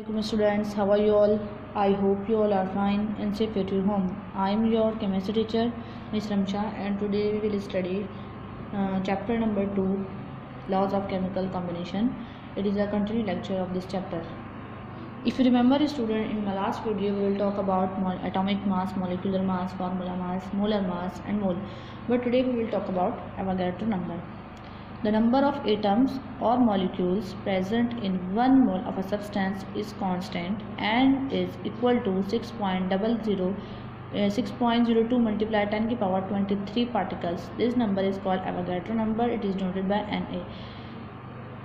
Welcome students, how are you all? I hope you all are fine and safe at your home. I am your chemistry teacher Ms. Ramsha, and today we will study chapter number 2, laws of chemical combination. It is a continued lecture of this chapter. If you remember student, in my last video we will talk about atomic mass, molecular mass, formula mass, molar mass and mole. But today we will talk about Avogadro number. The number of atoms or molecules present in 1 mole of a substance is constant and is equal to 6.02 multiplied 10 की power 23 particles. This number is called Avogadro number. It is denoted by Na.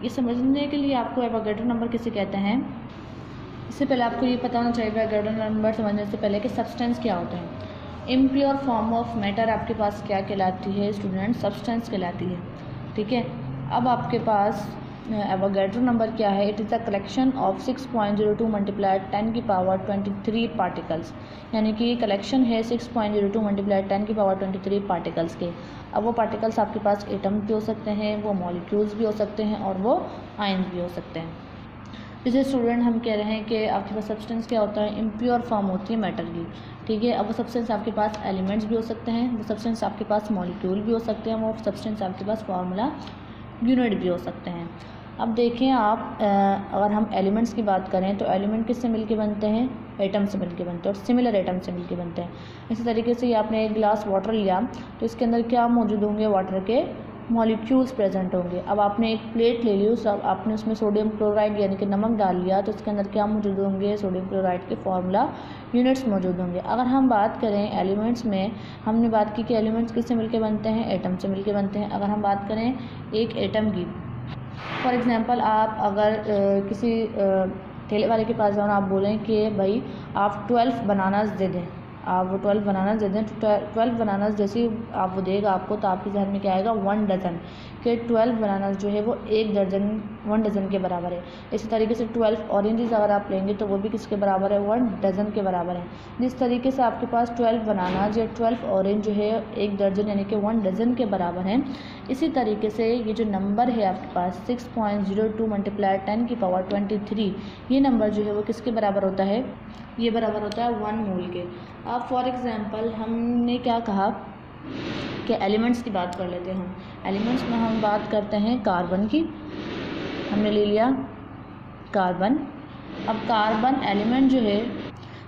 ये समझने के लिए आपको Avogadro number किसे कहते हैं, इससे पहले आपको ये पता होना चाहिए Avogadro number समझने से पहले कि सब्सटेंस क्या होता है. इम्प्योर फॉर्म ऑफ मैटर आपके पास क्या कहलाती है स्टूडेंट? सब्सटेंस कहलाती है. ठीक है. अब आपके पास एवोगैड्रो नंबर क्या है? It is the collection of 6.02 multiplied 10 की पावर 23 पार्टिकल्स, यानी कि कलेक्शन है 6.02 मल्टीप्लाइड 10 की पावर 23 पार्टिकल्स के. अब वो पार्टिकल्स आपके पास एटम भी हो सकते हैं, वो मॉलिक्यूल्स भी हो सकते हैं और वो आयन्स भी हो सकते हैं. जैसे स्टूडेंट हम कह रहे हैं कि आपके पास सब्सटेंस क्या होता है? इम्प्योर फॉर्म होती है मैटर की. ठीक है. अब वो सब्सटेंस आपके पास एलिमेंट्स भी हो सकते हैं, वो सब्सटेंस आपके पास मॉलिक्यूल भी हो सकते हैं, वो सब्सटेंस आपके पास फार्मूला यूनिट भी हो सकते हैं. अब देखें आप, अगर हम एलिमेंट्स की बात करें तो एलिमेंट किससे मिलके बनते हैं? एटम से मिलके बनते हैं और सिमिलर एटम से मिलके बनते हैं. इसी तरीके से ये आपने एक गिलास वाटर लिया तो इसके अंदर क्या मौजूद होंगे? वाटर के मॉलिक्यूल्स प्रेजेंट होंगे. अब आपने एक प्लेट ले ली, उस आपने उसमें सोडियम क्लोराइड यानी कि नमक डाल लिया तो इसके अंदर क्या मौजूद होंगे? सोडियम क्लोराइड के फार्मूला यूनिट्स मौजूद होंगे. अगर हम बात करें एलिमेंट्स में, हमने बात की कि एलिमेंट्स किससे मिलके बनते हैं? एटम से मिलके बनते हैं. अगर हम बात करें एक एटम की, फॉर एग्जांपल आप अगर किसी ठेले वाले के पास जाओ, आप बोलें कि भाई आप 12 बनानास दे दें, आप वो 12 बनानास दे दें, तो 12 बनानास जैसे ही आप वो देगा आपको तो आपके जहन में क्या आएगा? 1 डज़न. कि 12 बनानास जो है वो 1 डज़न के बराबर है. इसी तरीके से 12 ऑरेंजेस अगर आप लेंगे तो वो भी किसके बराबर है? 1 डज़न के बराबर है. जिस तरीके से आपके पास 12 बनानास या 12 ऑरेंज जो है 1 दर्जन यानी कि 1 डज़न के बराबर है. इसी तरीके से ये जो नंबर है आपके पास 6.02 मल्टीप्लाइड 10 की पावर 23, ये नंबर जो है वो किसके बराबर होता है? ये बराबर होता है 1 मोल के. अब फॉर एग्जांपल हमने क्या कहा कि एलिमेंट्स की बात कर लेते हैं. हम एलिमेंट्स में हम बात करते हैं कार्बन की. हमने ले लिया कार्बन. अब कार्बन एलिमेंट जो है,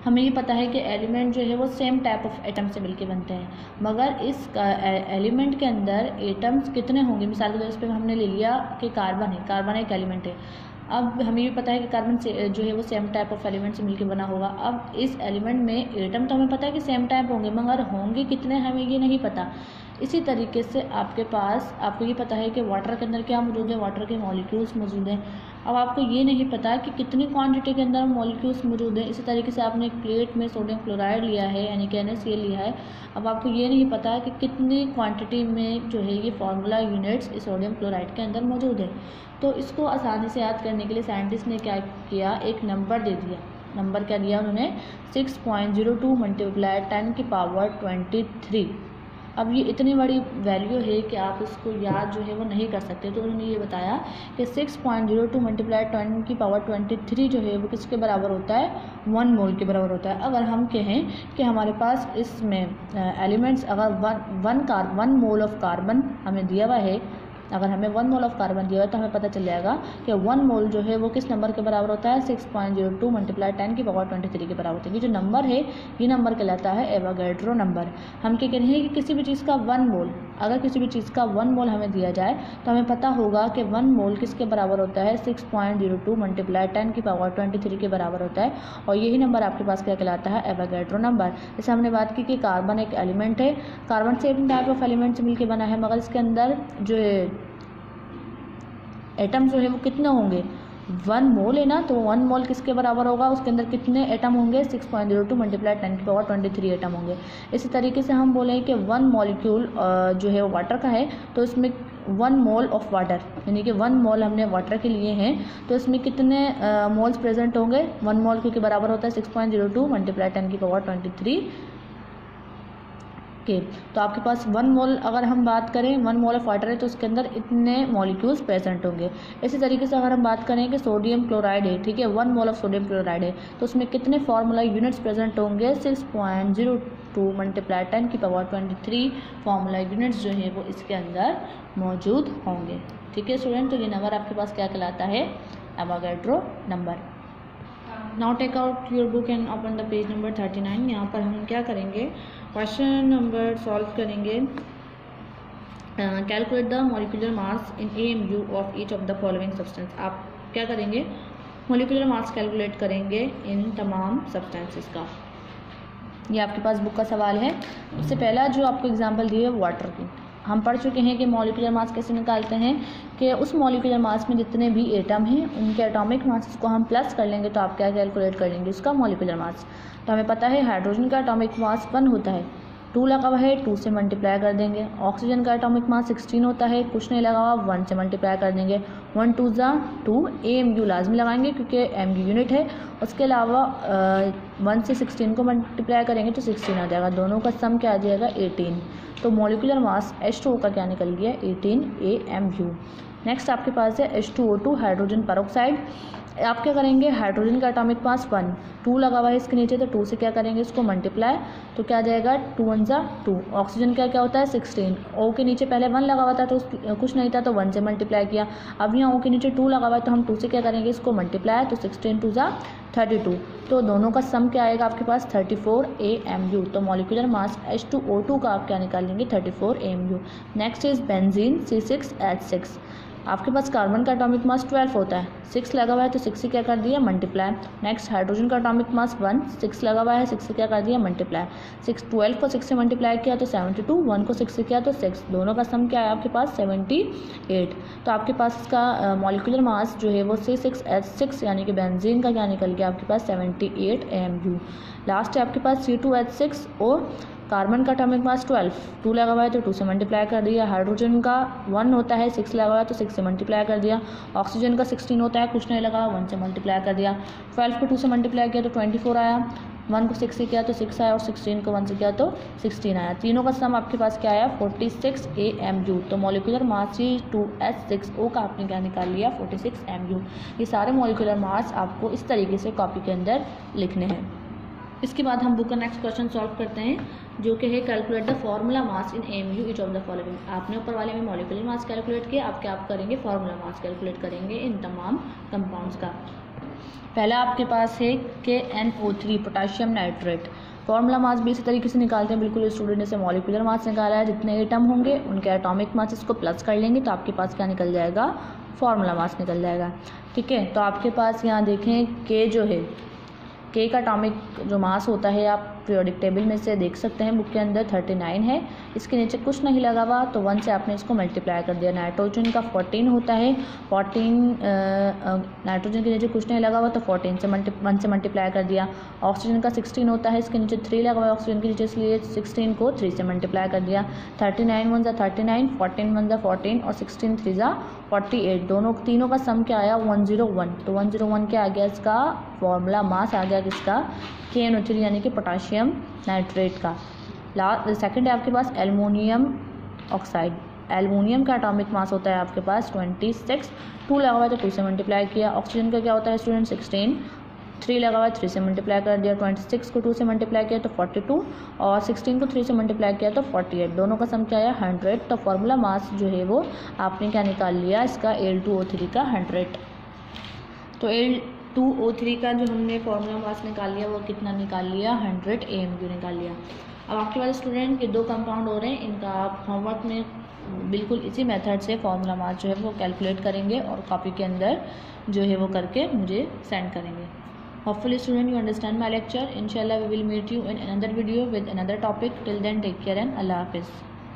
हमें ये पता है कि एलिमेंट जो है वो सेम टाइप ऑफ एटम से मिलके बनते हैं, मगर इस एलिमेंट के अंदर एटम्स कितने होंगे? मिसाल के तौर पर हमने ले लिया कि कार्बन है, कार्बन एक एलिमेंट है. अब हमें भी पता है कि कार्बन से जो है वो सेम टाइप ऑफ एलिमेंट से मिलके बना होगा. अब इस एलिमेंट में एटम तो हमें पता है कि सेम टाइप होंगे, मगर होंगे कितने हमें ये नहीं पता. इसी तरीके से आपके पास, आपको ये पता है कि वाटर के अंदर क्या मौजूद है? वाटर के मॉलिक्यूल्स मौजूद हैं. अब आपको ये नहीं पता कि कितनी क्वांटिटी के अंदर मॉलिक्यूल्स मौजूद हैं. इसी तरीके से आपने एक प्लेट में सोडियम क्लोराइड लिया है यानी कि NaCl लिया है. अब आपको ये नहीं पता कि कितनी क्वांटिटी में जो है ये फार्मूला यूनिट्स इस सोडियम क्लोराइड के अंदर मौजूद है. तो इसको आसानी से याद करने के लिए साइंटिस्ट ने क्या किया? एक नंबर दे दिया. नंबर क्या दिया उन्होंने? 6.02 मल्टीप्लाइड 10 की पावर 23. अब ये इतनी बड़ी वैल्यू है कि आप इसको याद जो है वो नहीं कर सकते. तो उन्होंने ये बताया कि 6.02 मल्टीप्लाइड 10 की पावर 23 जो है वो किसके बराबर होता है? 1 मोल के बराबर होता है. अगर हम कहें कि हमारे पास इसमें एलिमेंट्स अगर 1 मोल ऑफ कार्बन हमें दिया हुआ है, अगर हमें 1 मोल ऑफ कार्बन दिया है तो हमें पता चल जाएगा कि 1 मोल जो है वो किस नंबर के बराबर होता है? 6.02 मल्टीप्लाइड 10 की पावर 23 के बराबर होता है. ये जो नंबर है ये नंबर कहलाता है एवोगैड्रो नंबर. हम क्या कह रहे हैं कि किसी भी चीज़ का 1 मोल, अगर किसी भी चीज़ का 1 मोल हमें दिया जाए तो हमें पता होगा कि 1 मोल किसके बराबर होता है? 6.02 मल्टीप्लाइड 10 की पावर 23 के बराबर होता है. और यही नंबर आपके पास क्या कहलाता है? Avogadro number. जैसे हमने बात की कि कार्बन एक एलिमेंट है, carbon same type of element से मिलकर बना है, मगर इसके अंदर जो है एटम जो है वो कितने होंगे? 1 मोल है ना, तो 1 मोल किसके बराबर होगा? उसके अंदर कितने एटम होंगे? 6.02 मल्टीप्लाइड 10 की पावर 23 एटम होंगे. इसी तरीके से हम बोलें कि 1 मॉलिक्यूल जो है वाटर का है, तो इसमें 1 मोल ऑफ वाटर यानी कि 1 मोल हमने वाटर के लिए हैं, तो इसमें कितने मोल्स प्रेजेंट होंगे? 1 मोल क्योंकि बराबर होता है 6.02 मल्टीप्लाइड 10 की पावर 23 के। तो आपके पास 1 मोल, अगर हम बात करें 1 मोल ऑफ वाटर है तो उसके अंदर इतने मॉलिक्यूल्स प्रेजेंट होंगे। इसी तरीके से अगर हम बात करें कि सोडियम क्लोराइड है, ठीक है, 1 मोल ऑफ सोडियम क्लोराइड है तो उसमें कितने फार्मूला यूनिट्स प्रेजेंट होंगे, 6.02 मल्टीप्लाई 10 की पावर 23 फार्मूला यूनिट्स जो है वो इसके अंदर मौजूद होंगे। ठीक है स्टूडेंट, तो ये नंबर आपके पास क्या कहलाता है, Avogadro number. Now take out your book and open the page number 39। यहाँ पर हम क्या करेंगे, क्वेश्चन नंबर सॉल्व करेंगे। Calculate the molecular mass in AMU of each of the following substance. आप क्या करेंगे, मॉलिक्यूलर मास कैलकुलेट करेंगे इन तमाम सब्सटेंसेस का। ये आपके पास बुक का सवाल है। सबसे पहला जो आपको एग्जांपल दिए वाटर की, हम पढ़ चुके हैं कि मॉलिक्यूलर मास कैसे निकालते हैं कि उस मॉलिक्यूलर मास में जितने भी एटम हैं उनके एटॉमिक मास को हम प्लस कर लेंगे तो आप क्या कैलकुलेट कर लेंगे, उसका मॉलिक्यूलर मास। तो हमें पता है हाइड्रोजन का एटॉमिक मास 1 होता है, 2 लगा हुआ है 2 से मल्टीप्लाई कर देंगे। ऑक्सीजन का एटॉमिक मास 16 होता है, कुछ नहीं लगा हुआ 1 से मल्टीप्लाई कर देंगे। 1 2 ज़ा 2, AMU लाजमी लगाएंगे क्योंकि MU यूनिट है। उसके अलावा 1 से 16 को मल्टीप्लाई करेंगे तो 16 आ जाएगा, दोनों का सम क्या आ जाएगा 18। तो मॉलिक्यूलर मास H2O का क्या निकल गया 18 AMU। नेक्स्ट आपके पास है H2O2 हाइड्रोजन पेरोक्साइड। आप क्या करेंगे, हाइड्रोजन का एटॉमिक मास 1, 2 लगा हुआ है इसके नीचे तो 2 से क्या करेंगे इसको मल्टीप्लाई, तो क्या आ जाएगा 2 1 ज़ा 2। ऑक्सीजन का क्या होता है 16, O के नीचे पहले 1 लगा हुआ था तो कुछ नहीं था तो 1 से मल्टीप्लाई किया। अब यहाँ O के नीचे 2 लगा हुआ है तो हम 2 से क्या करेंगे इसको मल्टीप्लाई, तो 16 2 ज़ा 32। तो दोनों का सम क्या आएगा आपके पास 34 AMU। तो मॉलिक्यूलर मास H2O2 का आप क्या निकाल लेंगे 34 AMU। Next is benzene C6H6। आपके पास कार्बन का एटॉमिक मास 12 होता है, 6 लगा हुआ है तो 6 से क्या कर दिया मल्टीप्लाई। नेक्स्ट हाइड्रोजन का एटॉमिक मास 1, 6 लगा हुआ है 6 से क्या कर दिया मल्टीप्लाई। 12 को 6 से मल्टीप्लाई किया तो 72, 1 को 6 से किया तो 6, दोनों का सम क्या है आपके पास 78। तो आपके पास इसका मॉलिक्यूलर मास जो है वो C6H6 यानी कि बेंजीन का क्या निकल गया आपके पास 78 AMU। लास्ट है आपके पास C2H6 और कार्बन का एटॉमिक मास 12, 2 लगा हुआ है तो 2 से मल्टीप्लाई कर दिया। हाइड्रोजन का 1 होता है, 6 लगा हुआ है तो 6 से मल्टीप्लाई कर दिया। ऑक्सीजन का 16 होता है, कुछ नहीं लगा 1 से मल्टीप्लाई कर दिया। 12 को 2 से मल्टीप्लाई किया तो 24 आया, 1 को 6 से किया तो 6 आया और 16 को 1 से किया तो 16 आया। तीनों का सम आपके पास क्या आया 46 AMU। तो मॉलिक्यूलर मास C2H6O का आपने क्या निकाल लिया 46 AMU। ये सारे मॉलिक्यूलर मास आपको इस तरीके से कॉपी के अंदर लिखने हैं। इसके बाद हम बुक का नेक्स्ट क्वेश्चन सॉल्व करते हैं जो कि है calculate the formula mass in AMU each of the following. आपने ऊपर वाले में मॉलिक्यूलर मास कैलकुलेट किया, आप क्या करेंगे फार्मूला मास कैलकुलेट करेंगे इन तमाम कंपाउंड्स का। पहला आपके पास है कि NO3 potassium nitrate. Formula mass भी इसी तरीके से निकालते हैं बिल्कुल स्टूडेंट, जैसे मॉलिक्यूलर मास निकाला है, जितने एटम होंगे उनके एटॉमिक मास इसको प्लस कर लेंगे तो आपके पास क्या निकल जाएगा फार्मूला मास निकल जाएगा। ठीक है, तो आपके पास यहाँ देखें K जो है, K का एटॉमिक जो मास होता है आप पीरियोडिक टेबल में से देख सकते हैं, बुक के अंदर 39 है। इसके नीचे कुछ नहीं लगा हुआ तो 1 से आपने इसको मल्टीप्लाई कर दिया। नाइट्रोजन का 14 होता है, 14 नाइट्रोजन के नीचे कुछ नहीं लगा हुआ तो 14 से 1 से मल्टीप्लाई कर दिया। ऑक्सीजन का 16 होता है, इसके नीचे 3 लगा हुआ है ऑक्सीजन के नीचे, इसलिए 16 को 3 से मल्टीप्लाई कर दिया। 39 1 ज़ा 39, 14 1 ज़ा 14 और 16 3 ज़ा 48। तीनों का सम क्या आया 101। तो 101 क्या आ गया इसका फॉर्मूला मास आ गया किसका KNO3 यानी कि पोटाशियम नाइट्रेट का। सेकंड है आपके पास एल्युमिनियम ऑक्साइड। एल्युमिनियम का एटॉमिक मास होता है आपके पास 26, 2 लगा हुआ है तो 2 से मल्टीप्लाई किया। ऑक्सीजन का क्या होता है स्टूडेंट 16, 3 लगा हुआ है 3 से मल्टीप्लाई कर दिया। 26 को 2 से मल्टीप्लाई किया तो 42 और 16 को 3 से मल्टीप्लाई किया तो 48, दोनों का सम क्या आया 100। तो फार्मूला मास जो है वो आपने क्या निकाल लिया इसका Al2O3 का 100। तो Al2O3 का जो हमने फार्मूला मास निकाल लिया वो कितना निकाल लिया 100 AMU निकाल लिया। अब आपके पास स्टूडेंट के 2 कंपाउंड हो रहे हैं, इनका आप होमवर्क में बिल्कुल इसी मेथड से फार्मूला मास जो है वो कैलकुलेट करेंगे और कॉपी के अंदर जो है वो करके मुझे सेंड करेंगे। Hopefully student you understand my lecture. Inshallah we will meet you in another video with another topic. Till then take care and Allah Hafiz.